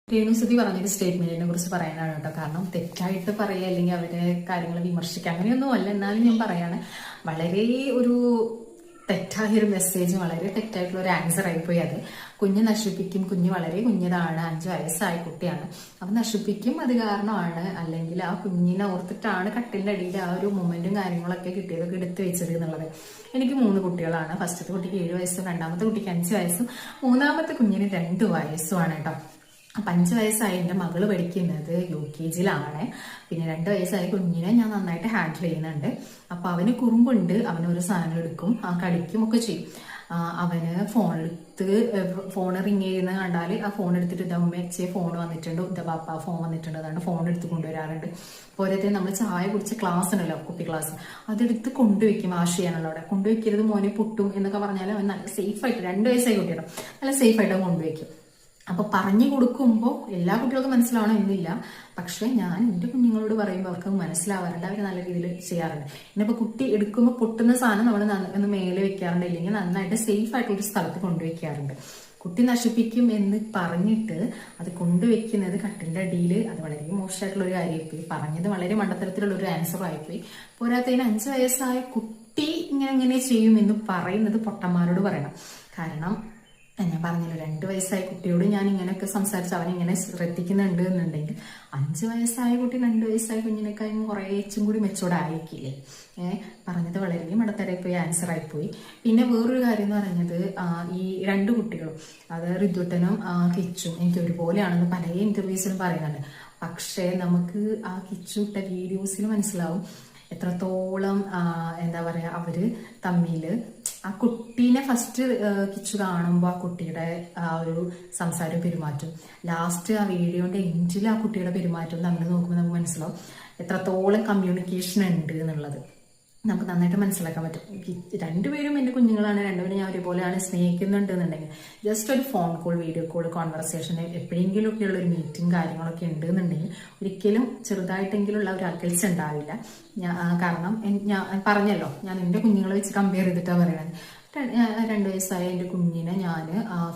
രേണുസുതി പറഞ്ഞൊരു സ്റ്റേറ്റ്മെന്റിനെ കുറിച്ച് പറയാനാണ് കേട്ടോ. കാരണം തെറ്റായിട്ട് പറയുക അല്ലെങ്കിൽ അവരെ കാര്യങ്ങൾ വിമർശിക്കുക അങ്ങനെയൊന്നും അല്ല. എന്നാലും ഞാൻ പറയാണ്, വളരെ ഒരു തെറ്റായൊരു മെസ്സേജ്, വളരെ തെറ്റായിട്ടുള്ള ഒരു ആൻസർ ആയിപ്പോയി അത്. കുഞ്ഞ് നശിപ്പിക്കും, കുഞ്ഞ് വളരെ കുഞ്ഞതാണ്, 5 വയസ്സായ കുട്ടിയാണ്, അവൻ നശിപ്പിക്കും, അത് കാരണമാണ്, അല്ലെങ്കിൽ ആ കുഞ്ഞിനെ ഓർത്തിട്ടാണ് കട്ടിലിന്റെ അടിയിൽ ആ ഒരു മൊമെന്റും കാര്യങ്ങളൊക്കെ കിട്ടിയതൊക്കെ എടുത്തു വെച്ചത് എന്നുള്ളത്. എനിക്ക് 3 കുട്ടികളാണ്. ഫസ്റ്റത്തെ കുട്ടിക്ക് 7 വയസ്സും, രണ്ടാമത്തെ കുട്ടിക്ക് 5 വയസ്സും, മൂന്നാമത്തെ കുഞ്ഞിന് 2 വയസ്സുമാണ് കേട്ടോ. അപ്പം 5 വയസ്സായ എൻ്റെ മകള് പഠിക്കുന്നത് UKG-ലാണ്. പിന്നെ 2 വയസ്സായ കുഞ്ഞിനെ ഞാൻ നന്നായിട്ട് ഹാൻഡിൽ ചെയ്യുന്നുണ്ട്. അപ്പം അവന് കുറുമ്പുണ്ട്, അവനൊരു സാധനം എടുക്കും, കളിക്കും ഒക്കെ ചെയ്യും. അവന് ഫോൺ റിങ് ചെയ്യുന്ന കണ്ടാൽ ആ ഫോൺ എടുത്തിട്ട് ഇതാ അമ്മച്ചേ ഫോൺ വന്നിട്ടുണ്ട്, ഇതാ പാപ്പ ഫോൺ വന്നിട്ടുണ്ട്, അതാണ് ഫോൺ എടുത്ത് കൊണ്ടുവരാറുണ്ട്. പോരത്തെ നമ്മൾ ചായ കുടിച്ച ക്ലാസ് ഉണ്ടല്ലോ, കുപ്പി ക്ലാസ്, അതെടുത്ത് കൊണ്ടുവയ്ക്കും. വാഷ് ചെയ്യാനുള്ള അവിടെ കൊണ്ടുവയ്ക്കരുത് മോനെ പൊട്ടും എന്നൊക്കെ പറഞ്ഞാൽ അവൻ നല്ല സേഫായിട്ട്, 2 വയസ്സായി കുട്ടിയുടെ നല്ല സേഫായിട്ട് കൊണ്ടുവയ്ക്കും. അപ്പൊ പറഞ്ഞു കൊടുക്കുമ്പോൾ എല്ലാ കുട്ടികൾക്കും മനസ്സിലാവണം എന്നില്ല. പക്ഷെ ഞാൻ എൻ്റെ കുഞ്ഞുങ്ങളോട് പറയുമ്പോൾ അവർക്ക് മനസ്സിലാവാറുണ്ട്, അവർ നല്ല രീതിയിൽ ചെയ്യാറുണ്ട്. ഇന്നിപ്പോൾ കുട്ടി എടുക്കുമ്പോൾ പൊട്ടുന്ന സാധനം നമ്മൾ ഒന്ന് മേലെ വെക്കാറുണ്ട്, ഇല്ലെങ്കിൽ നന്നായിട്ട് സേഫ് ആയിട്ട് ഒരു സ്ഥലത്ത് കൊണ്ടുവയ്ക്കാറുണ്ട്. കുട്ടി നശിപ്പിക്കും എന്ന് പറഞ്ഞിട്ട് അത് കൊണ്ടുവയ്ക്കുന്നത് കട്ടിലിന്റെ അടിയിൽ, അത് വളരെ മോശമായിട്ടുള്ള ഒരു കാര്യമായിപ്പോയി. പറഞ്ഞത് വളരെ മണ്ടത്തരത്തിലുള്ള ഒരു ആൻസർ ആയിപ്പോയി. പോരാത്തതിന് 5 വയസ്സായ കുട്ടി ഇങ്ങനെ ചെയ്യുമെന്ന് പറയുന്നത് പൊട്ടന്മാരോട് പറയണം. കാരണം ഞാൻ പറഞ്ഞല്ലോ, 2 വയസ്സായ കുട്ടിയോട് ഞാൻ ഇങ്ങനെയൊക്കെ സംസാരിച്ച് അവനിങ്ങനെ ശ്രദ്ധിക്കുന്നുണ്ട് എന്നുണ്ടെങ്കിൽ 5 വയസ്സായ കുട്ടി 2 വയസ്സായ കുഞ്ഞിനേക്കാളും കുറേച്ചും കൂടി മെച്ചൂർഡ് ആയിരിക്കില്ലേ? പറഞ്ഞത് വളരെ മടത്തരായിപ്പോയി, ആൻസർ ആയിപ്പോയി. പിന്നെ വേറൊരു കാര്യം എന്ന് പറഞ്ഞത്, ഈ 2 കുട്ടികളും, അത് ഋതുട്ടനും കിച്ചും എനിക്ക് ഒരുപോലെയാണെന്ന് പല ഇന്റർവ്യൂസിലും പറയുന്നുണ്ട്. പക്ഷേ നമുക്ക് ആ കിച്ചു ഇട്ട വീഡിയോസിൽ മനസ്സിലാവും എത്രത്തോളം എന്താ പറയാ അവര് തമ്മിൽ. ആ കുട്ടീനെ ഫസ്റ്റ് കിച്ചു കാണുമ്പോൾ ആ കുട്ടിയുടെ ആ ഒരു സംസാരം പെരുമാറ്റം, ലാസ്റ്റ് ആ വീഡിയോന്റെ എൻഡിൽ ആ കുട്ടിയുടെ പെരുമാറ്റം തമ്മിൽ നോക്കുമ്പോൾ നമുക്ക് മനസ്സിലാവും എത്രത്തോളം കമ്മ്യൂണിക്കേഷൻ ഉണ്ട് എന്നുള്ളത്. നമുക്ക് നന്നായിട്ട് മനസ്സിലാക്കാൻ പറ്റും. 2 പേരും എൻ്റെ കുഞ്ഞുങ്ങളാണ്, 2 പേരും ഞാൻ ഒരുപോലെയാണ് സ്നേഹിക്കുന്നുണ്ട് എന്നുണ്ടെങ്കിൽ ജസ്റ്റ് ഒരു phone call, video call, conversation, എപ്പോഴെങ്കിലും ഒക്കെ ഉള്ള ഒരു മീറ്റിംഗ് കാര്യങ്ങളൊക്കെ ഉണ്ട് എന്നുണ്ടെങ്കിൽ ഒരിക്കലും ചെറുതായിട്ടെങ്കിലുള്ള ഒരു അകൽച്ച ഉണ്ടാവില്ല. കാരണം ഞാൻ പറഞ്ഞല്ലോ, ഞാൻ എൻ്റെ കുഞ്ഞുങ്ങളെ വെച്ച് കമ്പയർ ചെയ്തിട്ടാണ് പറയുന്നത്. 2 വയസ്സായ എൻ്റെ കുഞ്ഞിനെ ഞാൻ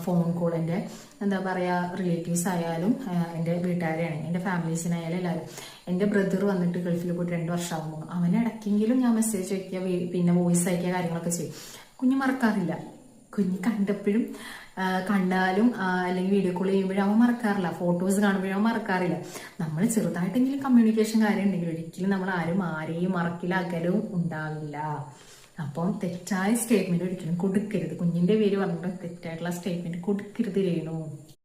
ഫോൺ കോൾ, എൻ്റെ എന്താ പറയുക റിലേറ്റീവ്സ് ആയാലും എൻ്റെ വീട്ടുകാരെയാണ്, എൻ്റെ ഫാമിലീസിനായാലും എല്ലാവരും, എൻ്റെ ബ്രദർ വന്നിട്ട് ഗൾഫിൽ പോയിട്ട് 2 വർഷമാകുമ്പോൾ അവനെ ഇടയ്ക്കെങ്കിലും ഞാൻ മെസ്സേജ് അയക്കുക, പിന്നെ വോയിസ് അയക്കുക, കാര്യങ്ങളൊക്കെ ചെയ്യും. കുഞ്ഞ് മറക്കാറില്ല. കുഞ്ഞ് കണ്ടാലും അല്ലെങ്കിൽ വീഡിയോ കോൾ ചെയ്യുമ്പോഴും അവൻ മറക്കാറില്ല, ഫോട്ടോസ് കാണുമ്പോഴും അവൻ മറക്കാറില്ല. നമ്മൾ ചെറുതായിട്ടെങ്കിലും കമ്മ്യൂണിക്കേഷൻ കാര്യം ഉണ്ടെങ്കിൽ ഒരിക്കലും നമ്മൾ ആരെയും മറക്കില്ല, അകലവും ഉണ്ടാവില്ല. അപ്പം തെറ്റായ സ്റ്റേറ്റ്മെന്റ് ഒരിക്കലും കൊടുക്കരുത്. കുഞ്ഞിന്റെ പേര് പറഞ്ഞിട്ട് തെറ്റായിട്ടുള്ള സ്റ്റേറ്റ്മെന്റ് കൊടുക്കരുത് രേണു.